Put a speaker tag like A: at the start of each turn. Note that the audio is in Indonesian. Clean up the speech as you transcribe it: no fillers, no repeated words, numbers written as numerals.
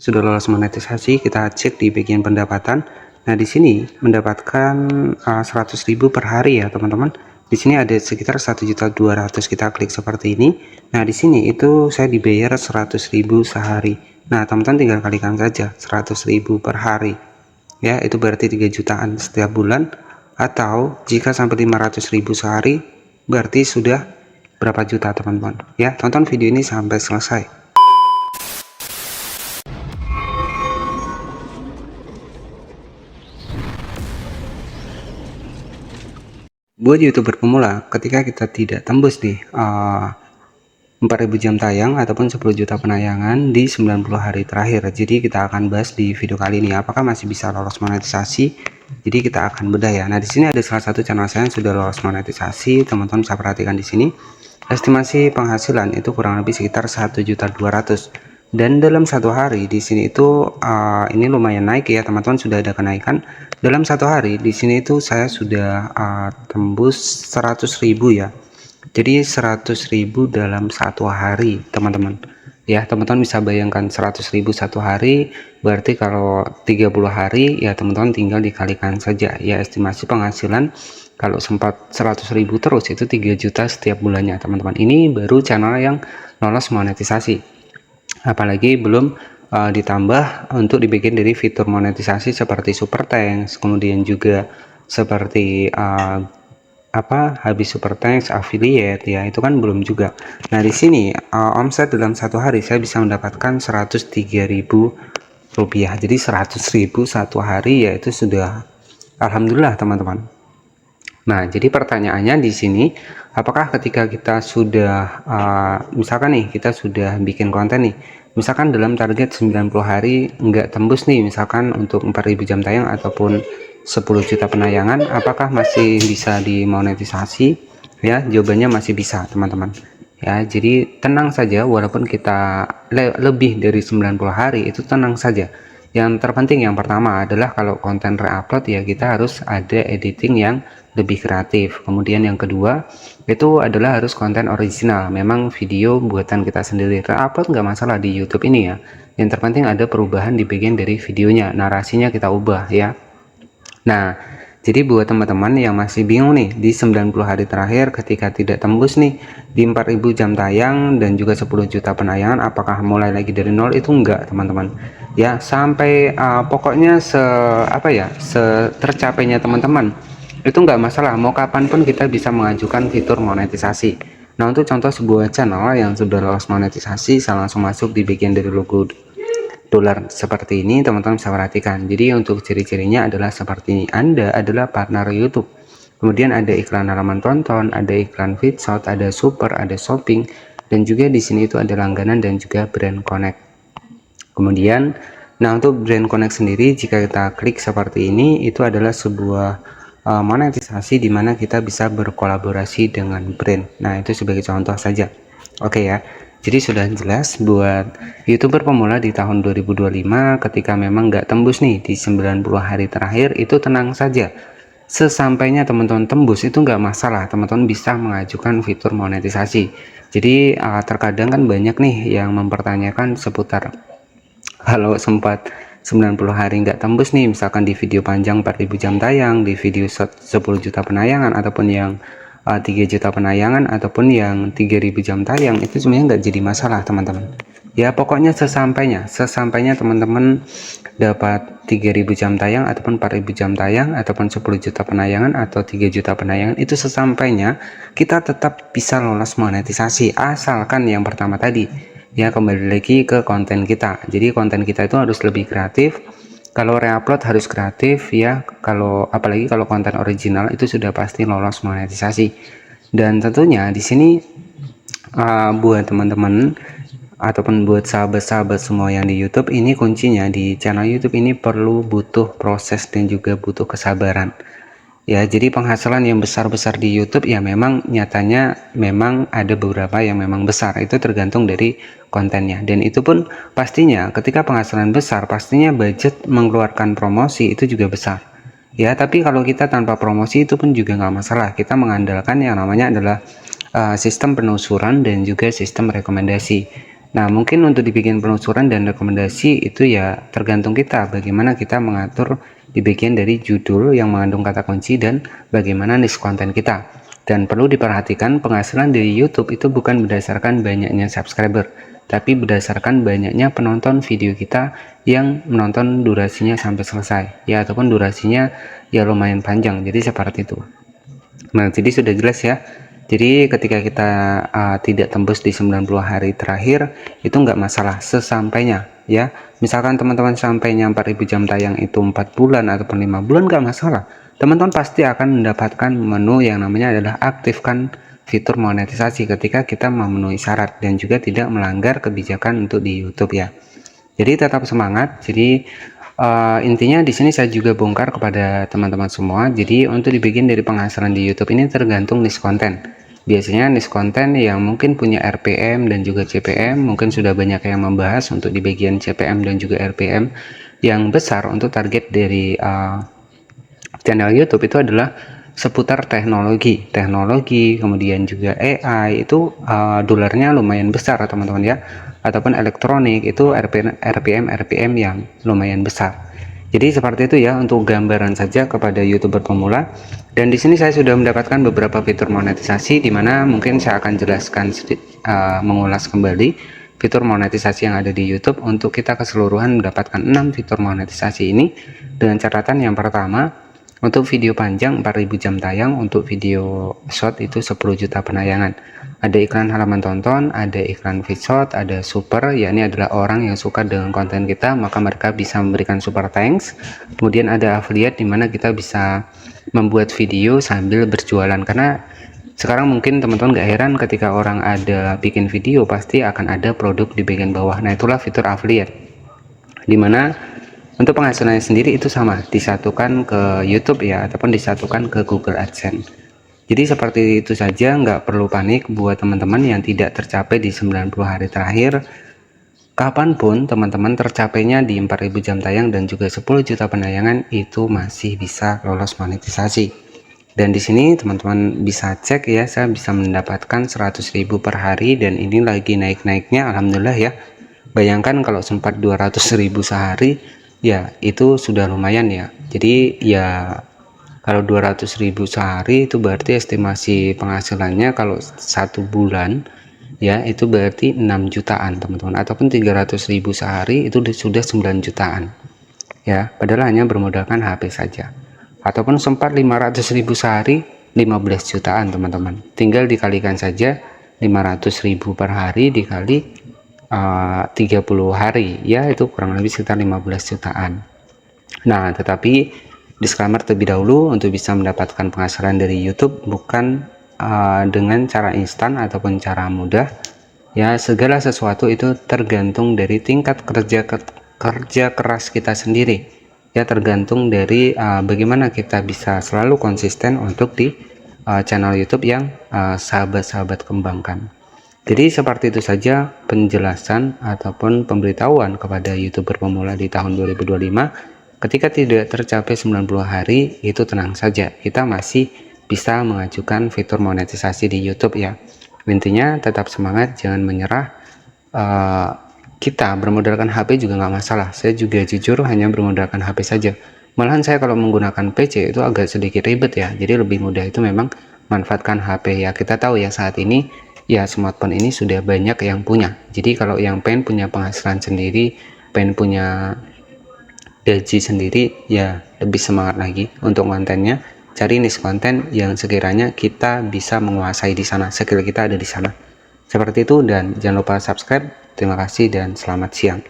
A: sudah lolos monetisasi, kita cek di bagian pendapatan. Nah, di sini mendapatkan 100.000 per hari ya, teman-teman. Di sini ada sekitar 1.200.000, kita klik seperti ini. Nah, di sini itu saya dibayar 100.000 sehari. Nah, teman-teman tinggal kalikan saja 100.000 per hari. Ya, itu berarti 3 jutaan setiap bulan, atau jika sampai 500.000 sehari berarti sudah berapa juta, teman-teman. Ya, tonton video ini sampai selesai. Buat YouTuber pemula, ketika kita tidak tembus nih 4.000 jam tayang ataupun 10 juta penayangan di 90 hari terakhir, jadi kita akan bahas di video kali ini apakah masih bisa lolos monetisasi. Jadi kita akan bedah ya. Nah, di sini ada salah satu channel saya yang sudah lolos monetisasi. Teman-teman bisa perhatikan di sini estimasi penghasilan itu kurang lebih sekitar 1.200.000, dan dalam satu hari di sini itu ini lumayan naik ya, teman-teman. Sudah ada kenaikan dalam satu hari. Di sini itu saya sudah tembus 100.000 ya. Jadi 100.000 dalam satu hari, teman-teman. Ya, teman-teman bisa bayangkan 100.000 satu hari, berarti kalau 30 hari ya teman-teman tinggal dikalikan saja ya. Estimasi penghasilan kalau sempat 100.000 terus itu 3 juta setiap bulannya, teman-teman. Ini baru channel yang lolos monetisasi, apalagi belum ditambah untuk dibikin dari fitur monetisasi seperti super thanks, kemudian juga seperti habis super thanks, affiliate ya, itu kan belum juga. Nah, di sini omset dalam satu hari saya bisa mendapatkan 103.000 rupiah. Jadi 100.000 satu hari ya, itu sudah alhamdulillah, teman-teman. Nah, jadi pertanyaannya di sini, apakah ketika kita sudah misalkan nih kita sudah bikin konten nih, misalkan dalam target 90 hari nggak tembus nih, misalkan untuk 4.000 jam tayang ataupun 10 juta penayangan, apakah masih bisa dimonetisasi? Ya, jawabannya masih bisa, teman-teman. Ya, jadi tenang saja, walaupun kita lebih dari 90 hari itu tenang saja. Yang terpenting yang pertama adalah kalau konten reupload ya, kita harus ada editing yang lebih kreatif. Kemudian yang kedua itu adalah harus konten original, memang video buatan kita sendiri. Reupload nggak masalah di YouTube ini ya, yang terpenting ada perubahan di bagian dari videonya, narasinya kita ubah ya. Nah, jadi buat teman-teman yang masih bingung nih di 90 hari terakhir ketika tidak tembus nih di 4.000 jam tayang dan juga 10 juta penayangan, apakah mulai lagi dari nol? Itu enggak, teman-teman. Ya, sampai pokoknya tercapainya teman-teman. Itu enggak masalah, mau kapanpun kita bisa mengajukan fitur monetisasi. Nah, untuk contoh sebuah channel yang sudah lolos monetisasi, saya langsung masuk di bagian dari logo dolar seperti ini, teman-teman bisa perhatikan. Jadi untuk ciri-cirinya adalah seperti ini. Anda adalah partner YouTube, kemudian ada iklan halaman tonton, ada iklan feedshot, ada super, ada shopping, dan juga di sini itu ada langganan dan juga brand connect. Kemudian nah, untuk brand connect sendiri, jika kita klik seperti ini, itu adalah sebuah monetisasi di mana kita bisa berkolaborasi dengan brand. Nah, itu sebagai contoh saja. Oke ya. Jadi sudah jelas buat YouTuber pemula di tahun 2025, ketika memang nggak tembus nih di 90 hari terakhir, itu tenang saja. Sesampainya teman-teman tembus itu nggak masalah, teman-teman bisa mengajukan fitur monetisasi. Jadi terkadang kan banyak nih yang mempertanyakan seputar kalau sempat 90 hari nggak tembus nih, misalkan di video panjang 4.000 jam tayang, di video 10 juta penayangan, ataupun yang 3 juta penayangan, ataupun yang 3.000 jam tayang, itu sebenarnya nggak jadi masalah, teman-teman. Ya, pokoknya sesampainya teman-teman dapat 3.000 jam tayang ataupun 4.000 jam tayang ataupun 10 juta penayangan atau 3 juta penayangan, itu sesampainya kita tetap bisa lolos monetisasi, asalkan yang pertama tadi ya, kembali lagi ke konten kita. Jadi konten kita itu harus lebih kreatif. Kalau reupload harus kreatif ya. Apalagi kalau konten original itu sudah pasti lolos monetisasi. Dan tentunya di sini buat teman-teman ataupun buat sahabat-sahabat semua yang di YouTube ini, kuncinya di channel YouTube ini butuh proses dan juga butuh kesabaran. Ya, jadi penghasilan yang besar-besar di YouTube ya memang nyatanya memang ada beberapa yang memang besar, itu tergantung dari kontennya. Dan itu pun pastinya ketika penghasilan besar, pastinya budget mengeluarkan promosi itu juga besar. Ya, tapi kalau kita tanpa promosi itu pun juga nggak masalah. Kita mengandalkan yang namanya adalah sistem penelusuran dan juga sistem rekomendasi. Nah, mungkin untuk dibikin penelusuran dan rekomendasi itu ya tergantung kita, bagaimana kita mengatur di bagian dari judul yang mengandung kata kunci dan bagaimana niche konten kita. Dan perlu diperhatikan, penghasilan dari YouTube itu bukan berdasarkan banyaknya subscriber, tapi berdasarkan banyaknya penonton video kita yang menonton durasinya sampai selesai, ya, ataupun durasinya ya lumayan panjang. Jadi seperti itu. Nah, jadi sudah jelas ya. Jadi ketika kita tidak tembus di 90 hari terakhir, itu nggak masalah sesampainya ya. Misalkan teman-teman sampainya 4000 jam tayang itu 4 bulan ataupun 5 bulan, nggak masalah. Teman-teman pasti akan mendapatkan menu yang namanya adalah aktifkan fitur monetisasi ketika kita memenuhi syarat dan juga tidak melanggar kebijakan untuk di YouTube ya. Jadi tetap semangat. Jadi intinya di sini saya juga bongkar kepada teman-teman semua. Jadi untuk dibikin dari penghasilan di YouTube ini tergantung niche konten. Biasanya niche konten yang mungkin punya RPM dan juga CPM, mungkin sudah banyak yang membahas untuk di bagian CPM dan juga RPM yang besar untuk target dari channel YouTube itu adalah seputar teknologi, kemudian juga AI itu dolarnya lumayan besar teman-teman ya, ataupun elektronik itu RPM yang lumayan besar. Jadi seperti itu ya untuk gambaran saja kepada YouTuber pemula. Dan di sini saya sudah mendapatkan beberapa fitur monetisasi, di mana mungkin saya akan jelaskan mengulas kembali fitur monetisasi yang ada di YouTube untuk kita keseluruhan mendapatkan 6 fitur monetisasi ini dengan catatan yang pertama. Untuk video panjang 4000 jam tayang, untuk video short itu 10 juta penayangan. Ada iklan halaman tonton, ada iklan feed shot, ada super, yakni adalah orang yang suka dengan konten kita, maka mereka bisa memberikan super thanks. Kemudian ada affiliate, dimana kita bisa membuat video sambil berjualan, karena sekarang mungkin teman-teman gak heran ketika orang ada bikin video pasti akan ada produk di bagian bawah. Nah, itulah fitur affiliate, dimana untuk penghasilannya sendiri itu sama, disatukan ke YouTube ya, ataupun disatukan ke Google AdSense. Jadi seperti itu saja, nggak perlu panik buat teman-teman yang tidak tercapai di 90 hari terakhir. Kapanpun teman-teman tercapainya di 4000 jam tayang dan juga 10 juta penayangan, itu masih bisa lolos monetisasi. Dan di sini teman-teman bisa cek ya, saya bisa mendapatkan 100.000 per hari dan ini lagi naik-naiknya, alhamdulillah ya. Bayangkan kalau sempat 200.000 sehari, ya itu sudah lumayan ya. Jadi ya kalau 200.000 sehari itu berarti estimasi penghasilannya kalau 1 bulan ya itu berarti 6 jutaan teman-teman, ataupun 300.000 sehari itu sudah 9 jutaan ya, padahal hanya bermodalkan HP saja. Ataupun sempat 500.000 sehari, 15 jutaan teman-teman, tinggal dikalikan saja 500.000 per hari dikali 30 hari ya, itu kurang lebih sekitar 15 jutaan. Nah, tetapi disclaimer terlebih dahulu, untuk bisa mendapatkan penghasilan dari YouTube bukan dengan cara instan ataupun cara mudah ya. Segala sesuatu itu tergantung dari tingkat kerja keras kita sendiri ya, tergantung dari bagaimana kita bisa selalu konsisten untuk di channel YouTube yang sahabat-sahabat kembangkan. Jadi seperti itu saja penjelasan ataupun pemberitahuan kepada YouTuber pemula di tahun 2025. Ketika tidak tercapai 90 hari, itu tenang saja, kita masih bisa mengajukan fitur monetisasi di YouTube ya. Intinya tetap semangat, jangan menyerah. Kita bermodalkan HP juga nggak masalah. Saya juga jujur hanya bermodalkan HP saja. Malahan saya kalau menggunakan PC itu agak sedikit ribet ya. Jadi lebih mudah itu memang manfaatkan HP ya. Kita tahu ya saat ini ya smartphone ini sudah banyak yang punya. Jadi kalau yang pengen punya penghasilan sendiri, pengen punya gaji sendiri, ya lebih semangat lagi untuk kontennya. Cari niche konten yang sekiranya kita bisa menguasai di sana, skill kita ada di sana. Seperti itu, dan jangan lupa subscribe. Terima kasih dan selamat siang.